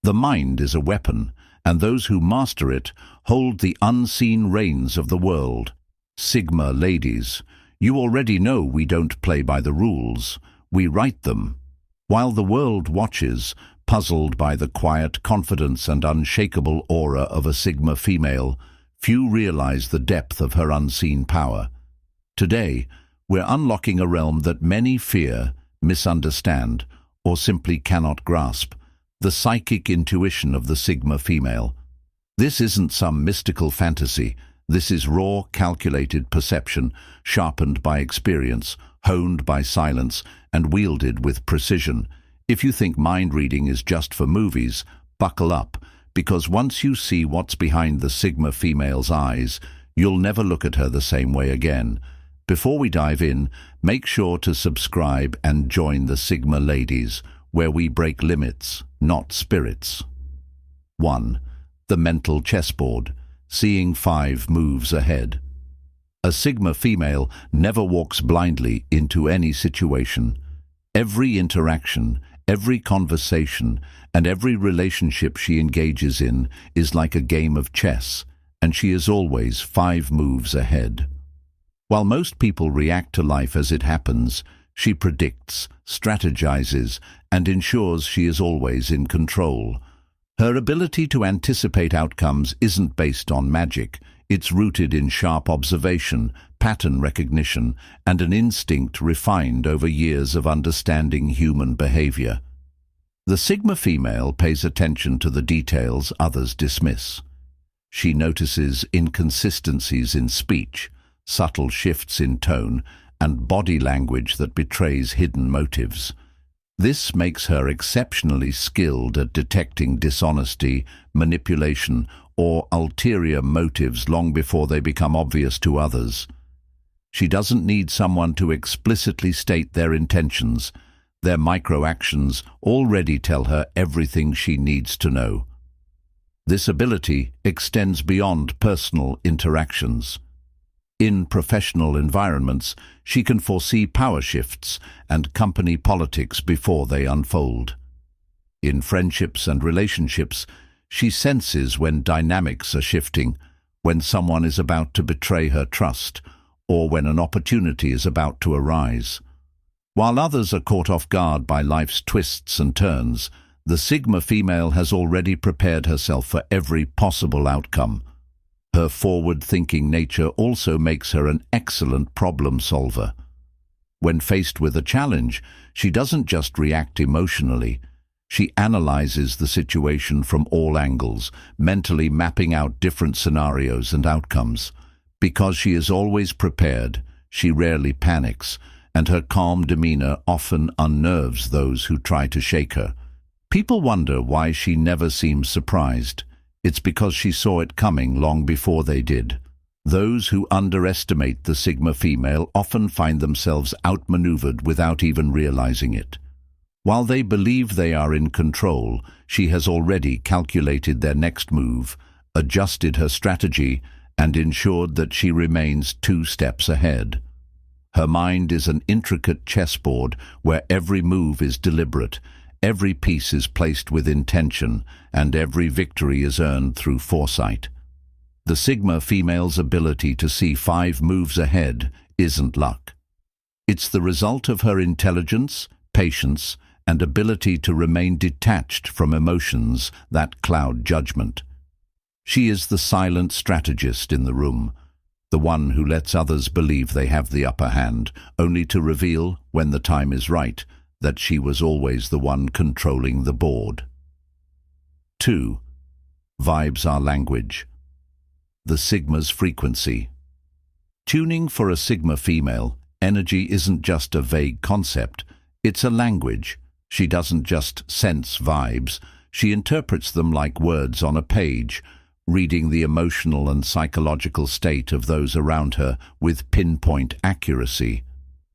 The mind is a weapon, and those who master it hold the unseen reins of the world. Sigma ladies, you already know we don't play by the rules, we write them. While the world watches, puzzled by the quiet confidence and unshakable aura of a Sigma female, few realize the depth of her unseen power. Today, we're unlocking a realm that many fear, misunderstand, or simply cannot grasp: the psychic intuition of the Sigma female. This isn't some mystical fantasy. This is raw, calculated perception, sharpened by experience, honed by silence, and wielded with precision. If you think mind reading is just for movies, buckle up, because once you see what's behind the Sigma female's eyes, you'll never look at her the same way again. Before we dive in, make sure to subscribe and join the Sigma ladies, where we break limits, not spirits. 1. The mental chessboard, seeing 5 moves ahead. A Sigma female never walks blindly into any situation. Every interaction, every conversation, and every relationship she engages in is like a game of chess, and she is always 5 moves ahead. While most people react to life as it happens, she predicts, strategizes, and ensures she is always in control. Her ability to anticipate outcomes isn't based on magic. It's rooted in sharp observation, pattern recognition, and an instinct refined over years of understanding human behavior. The Sigma female pays attention to the details others dismiss. She notices inconsistencies in speech, subtle shifts in tone, and body language that betrays hidden motives. This makes her exceptionally skilled at detecting dishonesty, manipulation, or ulterior motives long before they become obvious to others. She doesn't need someone to explicitly state their intentions. Their micro-actions already tell her everything she needs to know. This ability extends beyond personal interactions. In professional environments, she can foresee power shifts and company politics before they unfold. In friendships and relationships, she senses when dynamics are shifting, when someone is about to betray her trust, or when an opportunity is about to arise. While others are caught off guard by life's twists and turns, the Sigma female has already prepared herself for every possible outcome. Her forward-thinking nature also makes her an excellent problem solver. When faced with a challenge, she doesn't just react emotionally. She analyzes the situation from all angles, mentally mapping out different scenarios and outcomes. Because she is always prepared, she rarely panics, and her calm demeanor often unnerves those who try to shake her. People wonder why she never seems surprised. It's because she saw it coming long before they did. Those who underestimate the Sigma female often find themselves outmaneuvered without even realizing it. While they believe they are in control, she has already calculated their next move, adjusted her strategy, and ensured that she remains 2 steps ahead. Her mind is an intricate chessboard where every move is deliberate, every piece is placed with intention, and every victory is earned through foresight. The Sigma female's ability to see 5 moves ahead isn't luck. It's the result of her intelligence, patience, and ability to remain detached from emotions that cloud judgment. She is the silent strategist in the room, the one who lets others believe they have the upper hand, only to reveal, when the time is right, that she was always the one controlling the board. 2. Vibes are language. The Sigma's frequency. Tuning for a Sigma female, energy isn't just a vague concept, it's a language. She doesn't just sense vibes, she interprets them like words on a page, reading the emotional and psychological state of those around her with pinpoint accuracy.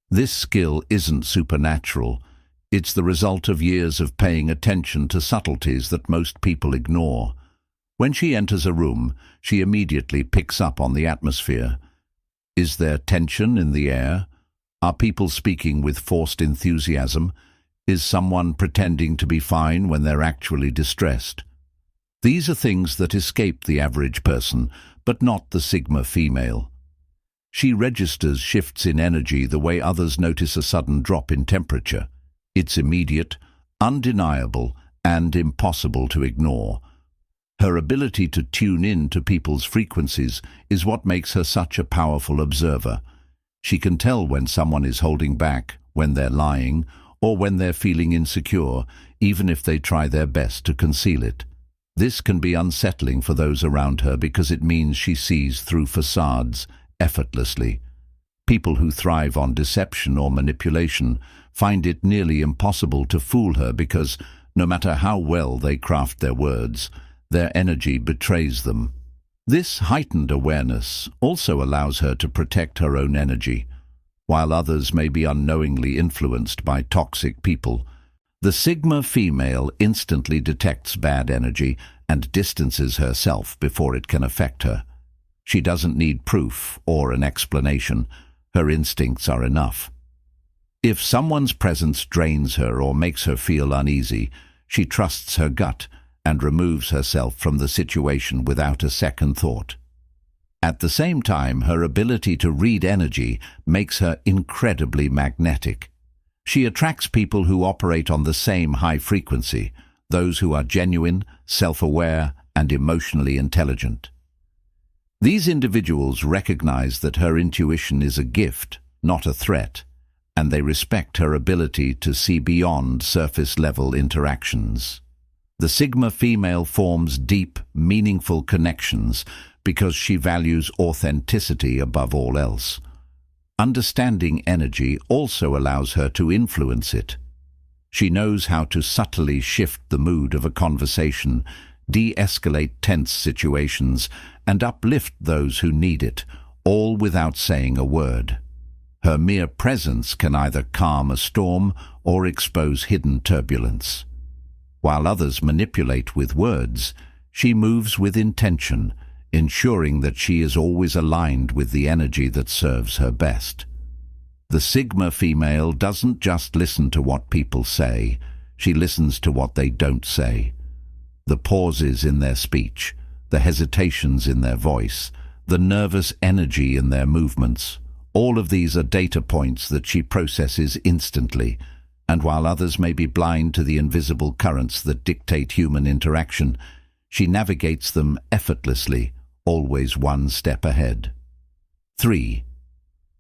This skill isn't supernatural. It's the result of years of paying attention to subtleties that most people ignore. When she enters a room, she immediately picks up on the atmosphere. Is there tension in the air? Are people speaking with forced enthusiasm? Is someone pretending to be fine when they're actually distressed? These are things that escape the average person, but not the Sigma female. She registers shifts in energy the way others notice a sudden drop in temperature. It's immediate, undeniable, and impossible to ignore. Her ability to tune in to people's frequencies is what makes her such a powerful observer. She can tell when someone is holding back, when they're lying, or when they're feeling insecure, even if they try their best to conceal it. This can be unsettling for those around her because it means she sees through facades effortlessly. People who thrive on deception or manipulation find it nearly impossible to fool her because, no matter how well they craft their words, their energy betrays them. This heightened awareness also allows her to protect her own energy. While others may be unknowingly influenced by toxic people, the Sigma female instantly detects bad energy and distances herself before it can affect her. She doesn't need proof or an explanation. Her instincts are enough. If someone's presence drains her or makes her feel uneasy, she trusts her gut and removes herself from the situation without a second thought. At the same time, her ability to read energy makes her incredibly magnetic. She attracts people who operate on the same high frequency, those who are genuine, self-aware, and emotionally intelligent. These individuals recognize that her intuition is a gift, not a threat, and they respect her ability to see beyond surface-level interactions. The Sigma female forms deep, meaningful connections because she values authenticity above all else. Understanding energy also allows her to influence it. She knows how to subtly shift the mood of a conversation, de-escalate tense situations, and uplift those who need it, all without saying a word. Her mere presence can either calm a storm or expose hidden turbulence. While others manipulate with words, she moves with intention, ensuring that she is always aligned with the energy that serves her best. The Sigma female doesn't just listen to what people say, she listens to what they don't say. The pauses in their speech, the hesitations in their voice, the nervous energy in their movements, all of these are data points that she processes instantly, and while others may be blind to the invisible currents that dictate human interaction, she navigates them effortlessly, always one step ahead. 3.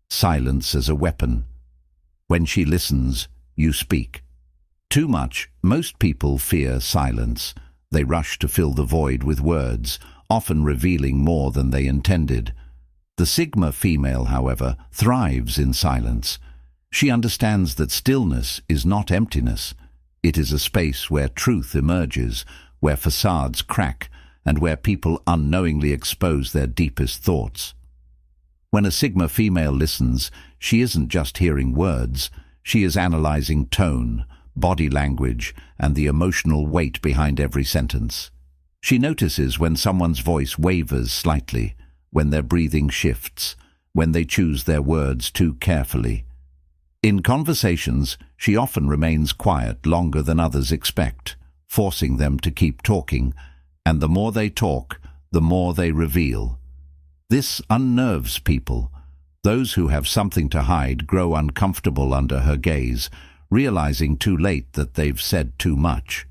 Silence as a weapon. When she listens, you speak. Too much, most people fear silence. They rush to fill the void with words, often revealing more than they intended. The Sigma female, however, thrives in silence. She understands that stillness is not emptiness. It is a space where truth emerges, where facades crack, and where people unknowingly expose their deepest thoughts. When a Sigma female listens, she isn't just hearing words, she is analyzing tone, body language, and the emotional weight behind every sentence. She notices when someone's voice wavers slightly, when their breathing shifts, when they choose their words too carefully. In conversations, she often remains quiet longer than others expect, forcing them to keep talking, and the more they talk, the more they reveal. This unnerves people. Those who have something to hide grow uncomfortable under her gaze, realizing too late that they've said too much.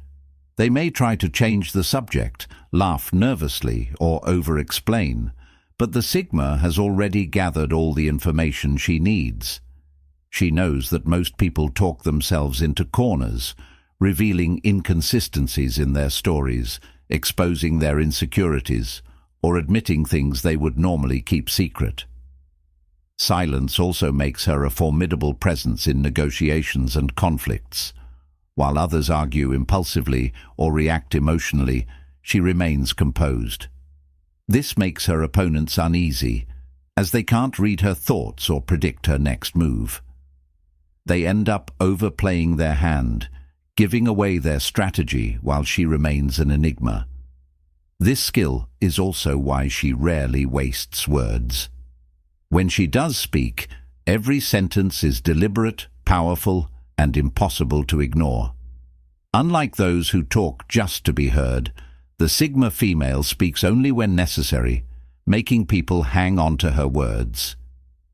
They may try to change the subject, laugh nervously, or over-explain, but the Sigma has already gathered all the information she needs. She knows that most people talk themselves into corners, revealing inconsistencies in their stories, exposing their insecurities, or admitting things they would normally keep secret. Silence also makes her a formidable presence in negotiations and conflicts. While others argue impulsively or react emotionally, she remains composed. This makes her opponents uneasy, as they can't read her thoughts or predict her next move. They end up overplaying their hand, giving away their strategy while she remains an enigma. This skill is also why she rarely wastes words. When she does speak, every sentence is deliberate, powerful, and impossible to ignore. Unlike those who talk just to be heard, the Sigma female speaks only when necessary, making people hang on to her words.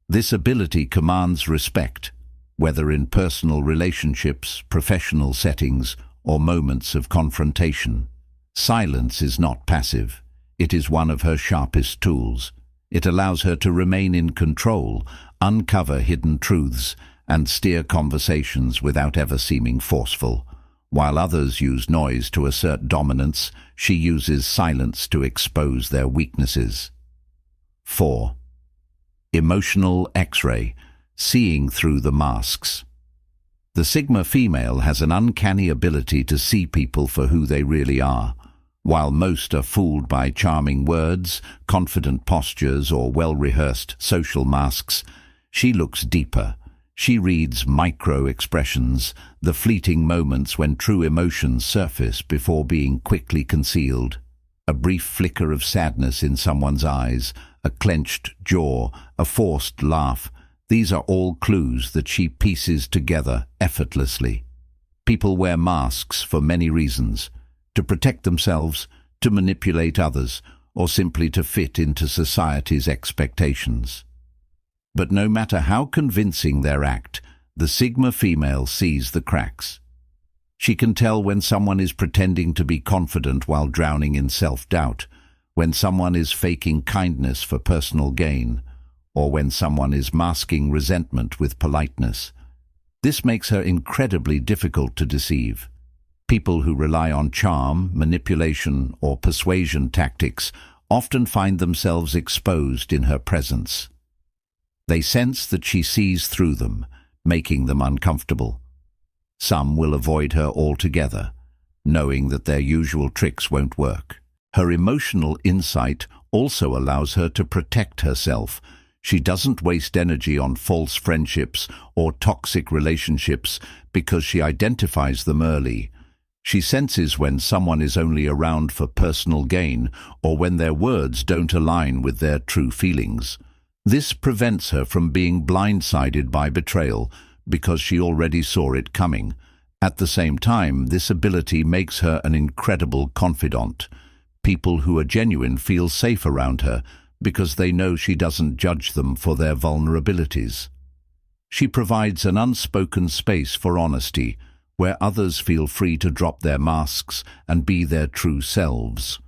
This ability commands respect, whether in personal relationships, professional settings, or moments of confrontation. Silence is not passive. It is one of her sharpest tools. It allows her to remain in control, uncover hidden truths, and steer conversations without ever seeming forceful. While others use noise to assert dominance, she uses silence to expose their weaknesses. 4. Emotional X-ray, seeing through the masks. The Sigma female has an uncanny ability to see people for who they really are. While most are fooled by charming words, confident postures, or well-rehearsed social masks, she looks deeper. She reads micro-expressions, the fleeting moments when true emotions surface before being quickly concealed. A brief flicker of sadness in someone's eyes, a clenched jaw, a forced laugh. These are all clues that she pieces together effortlessly. People wear masks for many reasons: to protect themselves, to manipulate others, or simply to fit into society's expectations. But no matter how convincing their act, the Sigma female sees the cracks. She can tell when someone is pretending to be confident while drowning in self-doubt, when someone is faking kindness for personal gain, or when someone is masking resentment with politeness. This makes her incredibly difficult to deceive. People who rely on charm, manipulation, or persuasion tactics often find themselves exposed in her presence. They sense that she sees through them, making them uncomfortable. Some will avoid her altogether, knowing that their usual tricks won't work. Her emotional insight also allows her to protect herself. She doesn't waste energy on false friendships or toxic relationships because she identifies them early. She senses when someone is only around for personal gain or when their words don't align with their true feelings. This prevents her from being blindsided by betrayal because she already saw it coming. At the same time, this ability makes her an incredible confidant. People who are genuine feel safe around her because they know she doesn't judge them for their vulnerabilities. She provides an unspoken space for honesty, where others feel free to drop their masks and be their true selves.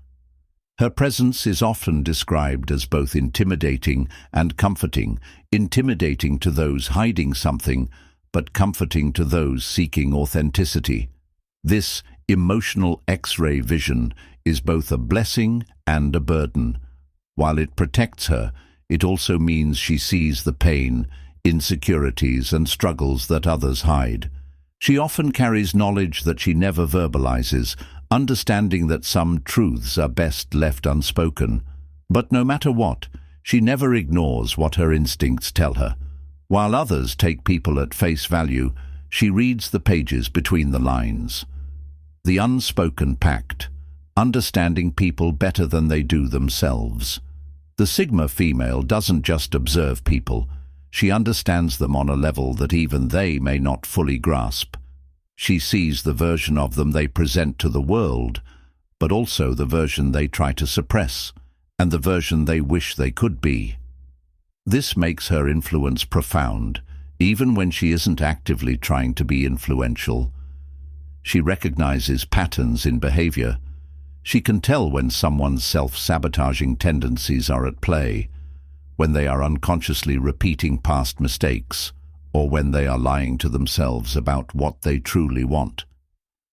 Her presence is often described as both intimidating and comforting, intimidating to those hiding something, but comforting to those seeking authenticity. This emotional X-ray vision is both a blessing and a burden. While it protects her, it also means she sees the pain, insecurities, and struggles that others hide. She often carries knowledge that she never verbalizes, understanding that some truths are best left unspoken. But no matter what, she never ignores what her instincts tell her. While others take people at face value, she reads the pages between the lines. The unspoken pact, understanding people better than they do themselves. The Sigma female doesn't just observe people. She understands them on a level that even they may not fully grasp. She sees the version of them they present to the world, but also the version they try to suppress, and the version they wish they could be. This makes her influence profound, even when she isn't actively trying to be influential. She recognizes patterns in behavior. She can tell when someone's self-sabotaging tendencies are at play, when they are unconsciously repeating past mistakes, or when they are lying to themselves about what they truly want.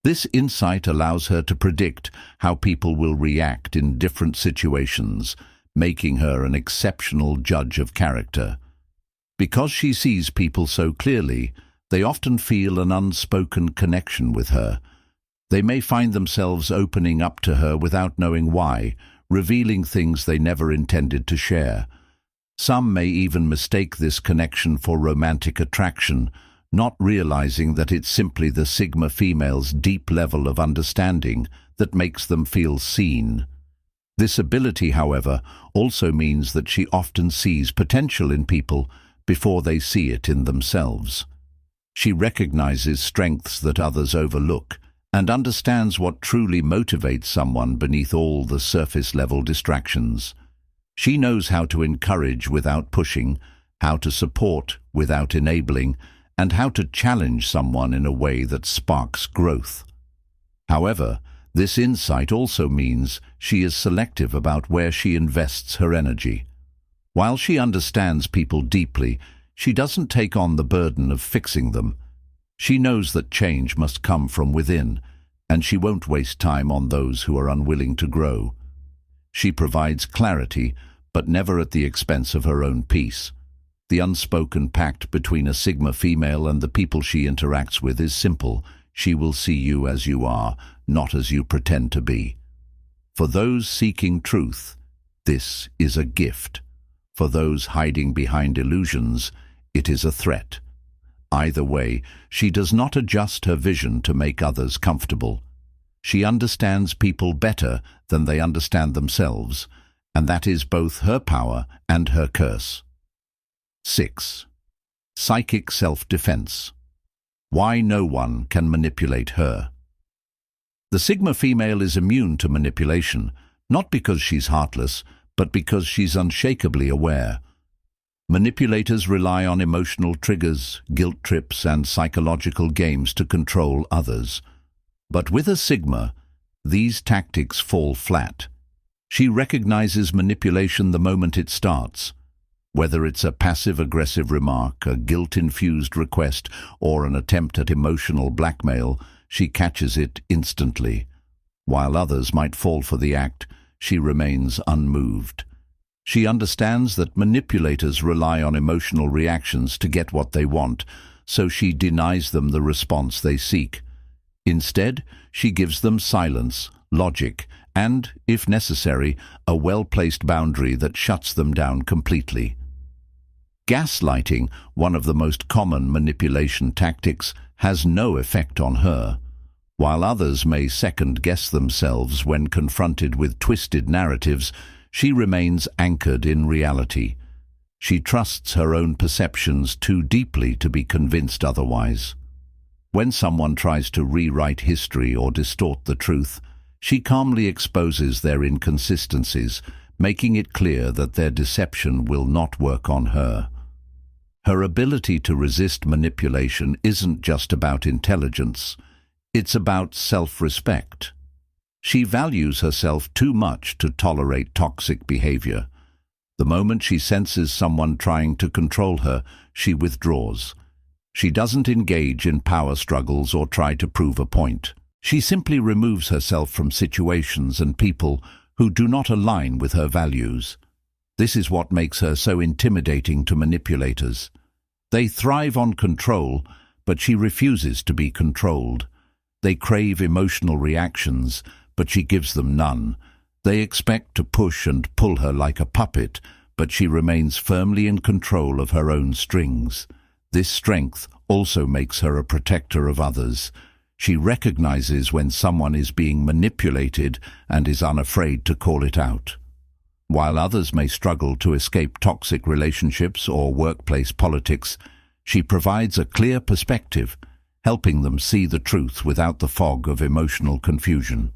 This insight allows her to predict how people will react in different situations, making her an exceptional judge of character. Because she sees people so clearly, they often feel an unspoken connection with her. They may find themselves opening up to her without knowing why, revealing things they never intended to share. Some may even mistake this connection for romantic attraction, not realizing that it's simply the Sigma female's deep level of understanding that makes them feel seen. This ability, however, also means that she often sees potential in people before they see it in themselves. She recognizes strengths that others overlook and understands what truly motivates someone beneath all the surface-level distractions. She knows how to encourage without pushing, how to support without enabling, and how to challenge someone in a way that sparks growth. However, this insight also means she is selective about where she invests her energy. While she understands people deeply, she doesn't take on the burden of fixing them. She knows that change must come from within, and she won't waste time on those who are unwilling to grow. She provides clarity, but never at the expense of her own peace. The unspoken pact between a Sigma female and the people she interacts with is simple. She will see you as you are, not as you pretend to be. For those seeking truth, this is a gift. For those hiding behind illusions, it is a threat. Either way, she does not adjust her vision to make others comfortable. She understands people better than they understand themselves, and that is both her power and her curse. 6. Psychic self-defense. Why no one can manipulate her. The Sigma female is immune to manipulation, not because she's heartless, but because she's unshakably aware. Manipulators rely on emotional triggers, guilt trips, and psychological games to control others. But with a Sigma, these tactics fall flat. She recognizes manipulation the moment it starts. Whether it's a passive-aggressive remark, a guilt-infused request, or an attempt at emotional blackmail, she catches it instantly. While others might fall for the act, she remains unmoved. She understands that manipulators rely on emotional reactions to get what they want, so she denies them the response they seek. Instead, she gives them silence, logic, and, if necessary, a well-placed boundary that shuts them down completely. Gaslighting, one of the most common manipulation tactics, has no effect on her. While others may second-guess themselves when confronted with twisted narratives, she remains anchored in reality. She trusts her own perceptions too deeply to be convinced otherwise. When someone tries to rewrite history or distort the truth, she calmly exposes their inconsistencies, making it clear that their deception will not work on her. Her ability to resist manipulation isn't just about intelligence. It's about self-respect. She values herself too much to tolerate toxic behavior. The moment she senses someone trying to control her, she withdraws. She doesn't engage in power struggles or try to prove a point. She simply removes herself from situations and people who do not align with her values. This is what makes her so intimidating to manipulators. They thrive on control, but she refuses to be controlled. They crave emotional reactions, but she gives them none. They expect to push and pull her like a puppet, but she remains firmly in control of her own strings. This strength also makes her a protector of others. She recognizes when someone is being manipulated and is unafraid to call it out. While others may struggle to escape toxic relationships or workplace politics, she provides a clear perspective, helping them see the truth without the fog of emotional confusion.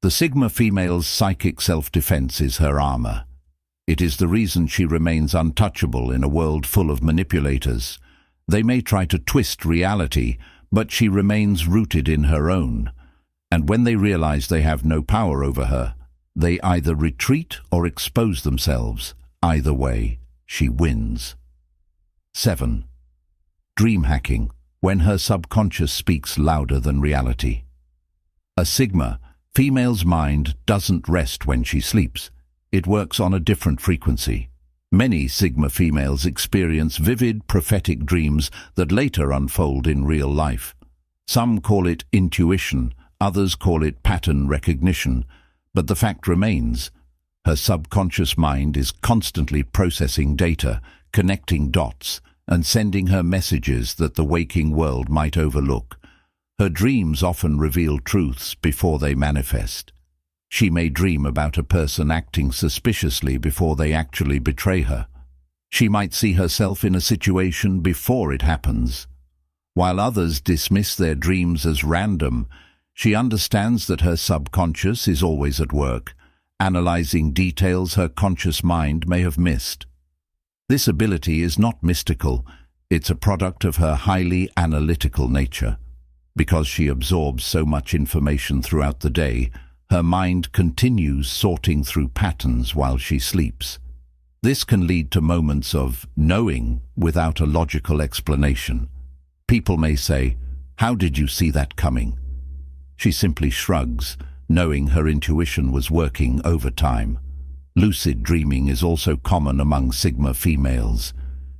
The Sigma female's psychic self-defense is her armor. It is the reason she remains untouchable in a world full of manipulators. They may try to twist reality, but she remains rooted in her own. And when they realize they have no power over her, they either retreat or expose themselves. Either way, she wins. 7. Dream hacking, when her subconscious speaks louder than reality. A Sigma female's mind doesn't rest when she sleeps. It works on a different frequency. Many Sigma females experience vivid, prophetic dreams that later unfold in real life. Some call it intuition, others call it pattern recognition, but the fact remains, her subconscious mind is constantly processing data, connecting dots, and sending her messages that the waking world might overlook. Her dreams often reveal truths before they manifest. She may dream about a person acting suspiciously before they actually betray her. She might see herself in a situation before it happens. While others dismiss their dreams as random, she understands that her subconscious is always at work, analyzing details her conscious mind may have missed. This ability is not mystical, it's a product of her highly analytical nature. Because she absorbs so much information throughout the day, her mind continues sorting through patterns while she sleeps. This can lead to moments of knowing without a logical explanation. People may say, "How did you see that coming?" She simply shrugs, knowing her intuition was working overtime. Lucid dreaming is also common among Sigma females.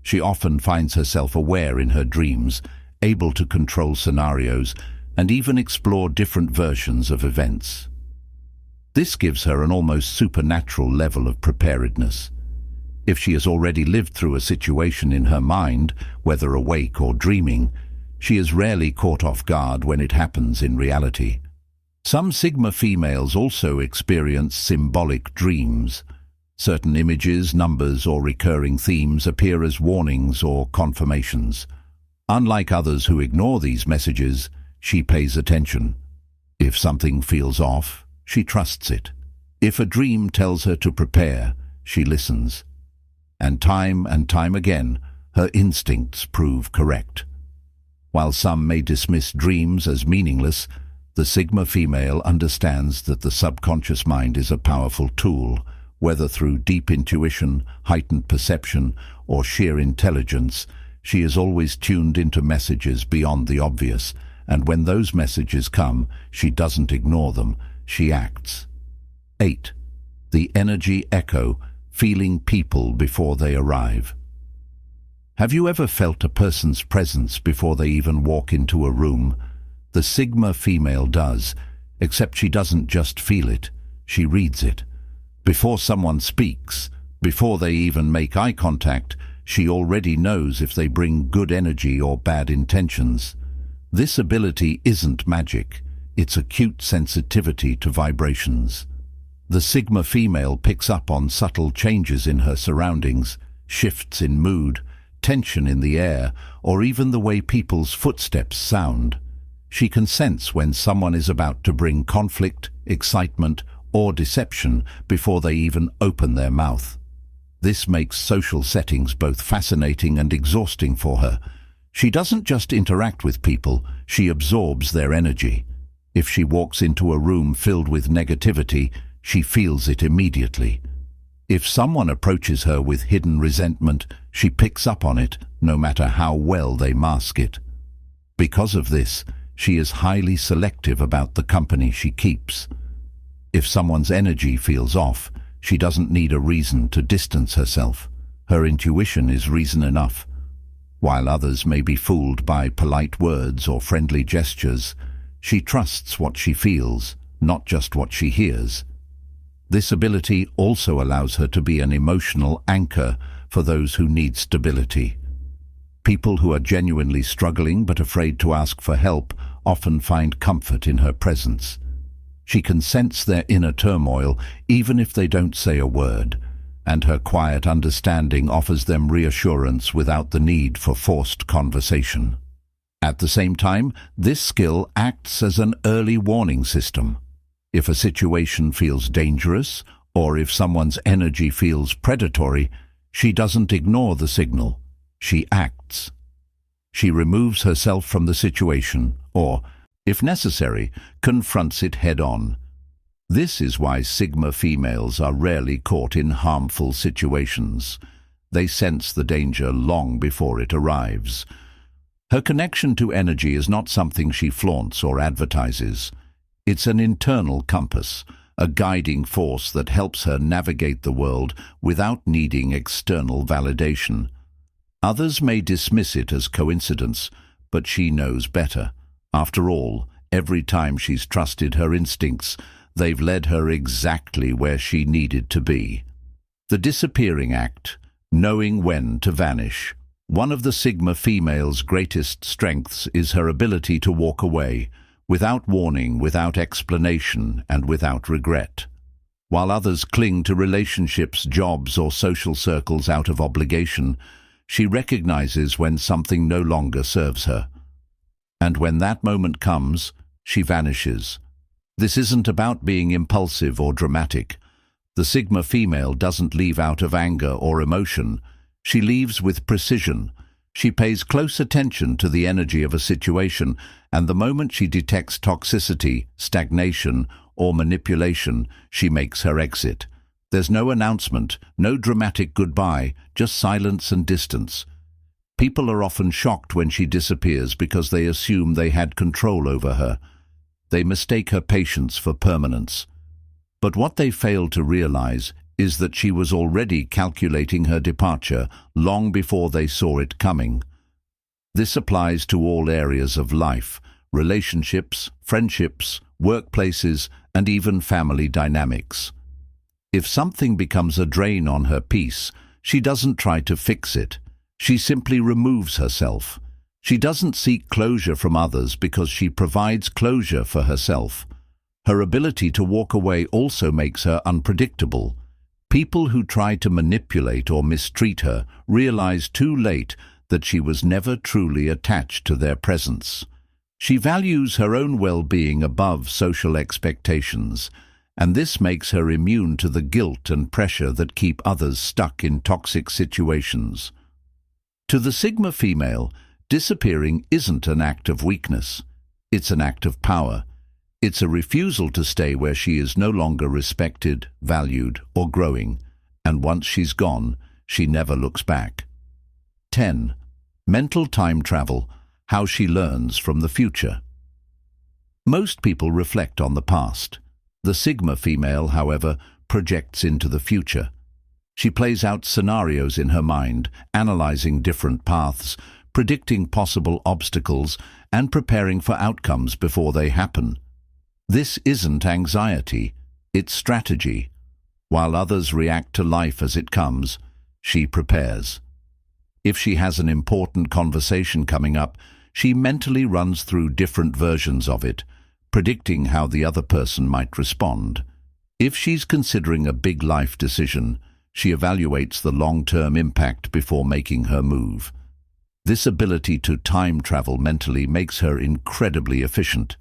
She often finds herself aware in her dreams, able to control scenarios, and even explore different versions of events. This gives her an almost supernatural level of preparedness. If she has already lived through a situation in her mind, whether awake or dreaming, she is rarely caught off guard when it happens in reality. Some Sigma females also experience symbolic dreams. Certain images, numbers, or recurring themes appear as warnings or confirmations. Unlike others who ignore these messages, she pays attention. If something feels off, she trusts it. If a dream tells her to prepare, she listens. And time again, her instincts prove correct. While some may dismiss dreams as meaningless, the Sigma female understands that the subconscious mind is a powerful tool, whether through deep intuition, heightened perception, or sheer intelligence. She is always tuned into messages beyond the obvious, and when those messages come, she doesn't ignore them, she acts. 8. The energy echo, feeling people before they arrive. Have you ever felt a person's presence before they even walk into a room? The Sigma female does, except she doesn't just feel it, she reads it. Before someone speaks, before they even make eye contact, she already knows if they bring good energy or bad intentions. This ability isn't magic, it's acute sensitivity to vibrations. The Sigma female picks up on subtle changes in her surroundings, shifts in mood, tension in the air, or even the way people's footsteps sound. She can sense when someone is about to bring conflict, excitement, or deception before they even open their mouth. This makes social settings both fascinating and exhausting for her. She doesn't just interact with people, she absorbs their energy. If she walks into a room filled with negativity, she feels it immediately. If someone approaches her with hidden resentment, she picks up on it, no matter how well they mask it. Because of this, she is highly selective about the company she keeps. If someone's energy feels off, she doesn't need a reason to distance herself. Her intuition is reason enough. While others may be fooled by polite words or friendly gestures, she trusts what she feels, not just what she hears. This ability also allows her to be an emotional anchor for those who need stability. People who are genuinely struggling but afraid to ask for help often find comfort in her presence. She can sense their inner turmoil even if they don't say a word, and her quiet understanding offers them reassurance without the need for forced conversation. At the same time, this skill acts as an early warning system. If a situation feels dangerous, or if someone's energy feels predatory, she doesn't ignore the signal. She acts. She removes herself from the situation, or, if necessary, confronts it head-on. This is why Sigma females are rarely caught in harmful situations. They sense the danger long before it arrives. Her connection to energy is not something she flaunts or advertises. It's an internal compass, a guiding force that helps her navigate the world without needing external validation. Others may dismiss it as coincidence, but she knows better. After all, every time she's trusted her instincts, they've led her exactly where she needed to be. The disappearing act, knowing when to vanish. One of the Sigma female's greatest strengths is her ability to walk away, without warning, without explanation, and without regret. While others cling to relationships, jobs, or social circles out of obligation, she recognizes when something no longer serves her. and when that moment comes, she vanishes. This isn't about being impulsive or dramatic. The Sigma female doesn't leave out of anger or emotion. She leaves with precision. She pays close attention to the energy of a situation, and the moment she detects toxicity, stagnation, or manipulation, she makes her exit. There's no announcement, no dramatic goodbye, just silence and distance. People are often shocked when she disappears because they assume they had control over her. They mistake her patience for permanence. But what they fail to realize is that she was already calculating her departure long before they saw it coming. This applies to all areas of life: relationships, friendships, workplaces, and even family dynamics. If something becomes a drain on her peace, she doesn't try to fix it. She simply removes herself. She doesn't seek closure from others because she provides closure for herself. Her ability to walk away also makes her unpredictable. People who try to manipulate or mistreat her realize too late that she was never truly attached to their presence. She values her own well-being above social expectations, and this makes her immune to the guilt and pressure that keep others stuck in toxic situations. To the Sigma female, disappearing isn't an act of weakness. It's an act of power. It's a refusal to stay where she is no longer respected, valued, or growing, and once she's gone, she never looks back. 10. Mental time travel: how she learns from the future. Most people reflect on the past. The Sigma female, however, projects into the future. She plays out scenarios in her mind, analyzing different paths, predicting possible obstacles, and preparing for outcomes before they happen. This isn't anxiety, it's strategy. While others react to life as it comes, she prepares. If she has an important conversation coming up, she mentally runs through different versions of it, predicting how the other person might respond. If she's considering a big life decision, she evaluates the long-term impact before making her move. This ability to time travel mentally makes her incredibly efficient.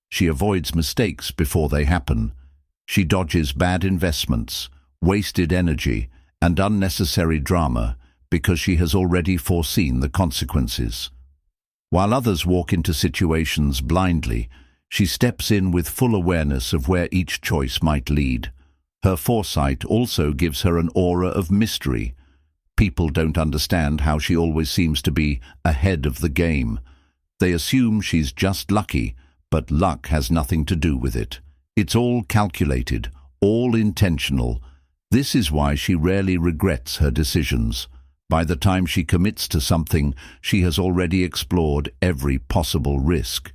She avoids mistakes before they happen. She dodges bad investments, wasted energy, and unnecessary drama because she has already foreseen the consequences. While others walk into situations blindly, she steps in with full awareness of where each choice might lead. Her foresight also gives her an aura of mystery. People don't understand how she always seems to be ahead of the game. They assume she's just lucky, but luck has nothing to do with it. It's all calculated, all intentional. This is why she rarely regrets her decisions. By the time she commits to something, she has already explored every possible risk.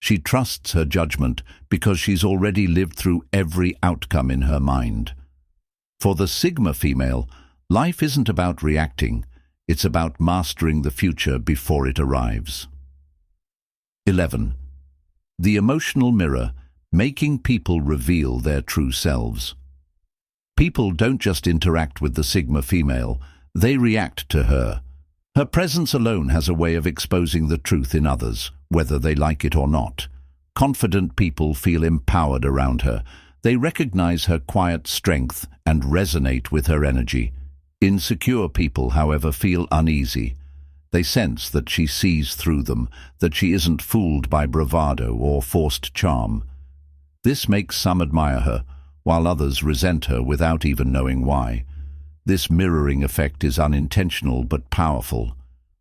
She trusts her judgment because she's already lived through every outcome in her mind. For the Sigma female, life isn't about reacting, it's about mastering the future before it arrives. 11. The emotional mirror: making people reveal their true selves. People don't just interact with the Sigma female, they react to her. Her presence alone has a way of exposing the truth in others, whether they like it or not. Confident people feel empowered around her. They recognize her quiet strength and resonate with her energy. Insecure people, however, feel uneasy. They sense that she sees through them, that she isn't fooled by bravado or forced charm. This makes some admire her, while others resent her without even knowing why. This mirroring effect is unintentional but powerful.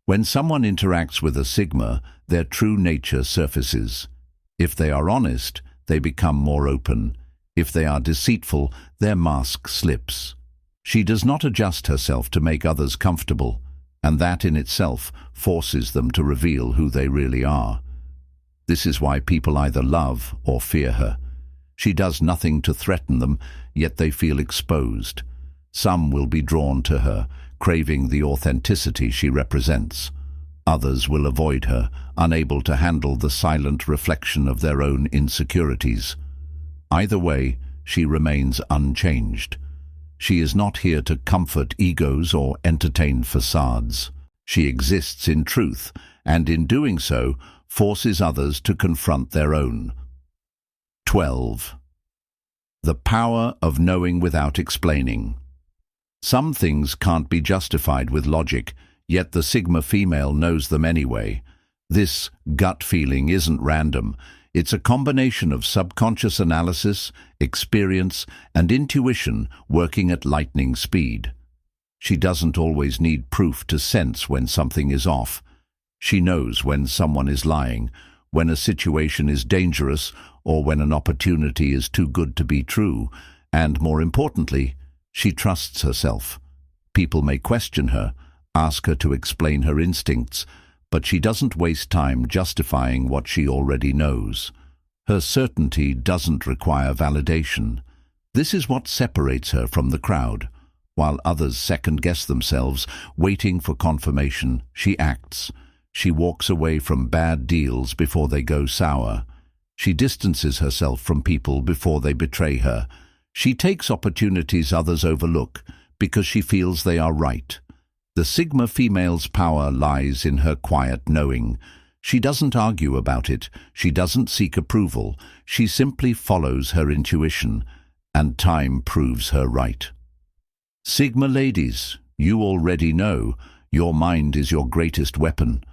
When someone interacts with a Sigma, their true nature surfaces. If they are honest, they become more open. If they are deceitful, their mask slips. She does not adjust herself to make others comfortable, and that in itself forces them to reveal who they really are. This is why people either love or fear her. She does nothing to threaten them, yet they feel exposed. Some will be drawn to her, craving the authenticity she represents. Others will avoid her, unable to handle the silent reflection of their own insecurities. Either way, she remains unchanged. She is not here to comfort egos or entertain facades. She exists in truth, and in doing so, forces others to confront their own. 12. The power of knowing without explaining. Some things can't be justified with logic, yet the Sigma female knows them anyway. This gut feeling isn't random. It's a combination of subconscious analysis, experience, and intuition working at lightning speed. She doesn't always need proof to sense when something is off. She knows when someone is lying, when a situation is dangerous, or when an opportunity is too good to be true, and more importantly, she trusts herself. People may question her, ask her to explain her instincts, but she doesn't waste time justifying what she already knows. Her certainty doesn't require validation. This is what separates her from the crowd. While others second-guess themselves, waiting for confirmation, she acts. She walks away from bad deals before they go sour. She distances herself from people before they betray her. She takes opportunities others overlook because she feels they are right. The Sigma female's power lies in her quiet knowing. She doesn't argue about it. She doesn't seek approval. She simply follows her intuition, and time proves her right. Sigma ladies, you already know your mind is your greatest weapon.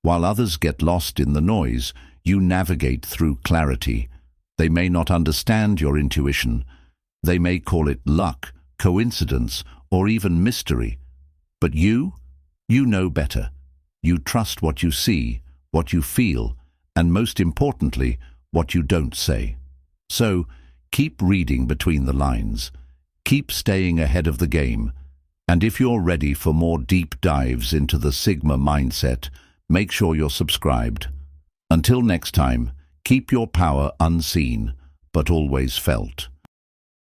While others get lost in the noise, you navigate through clarity. They may not understand your intuition. They may call it luck, coincidence, or even mystery. But you know better. You trust what you see, what you feel, and most importantly, what you don't say. So, keep reading between the lines. Keep staying ahead of the game. And if you're ready for more deep dives into the Sigma mindset, make sure you're subscribed. Until next time, keep your power unseen, but always felt.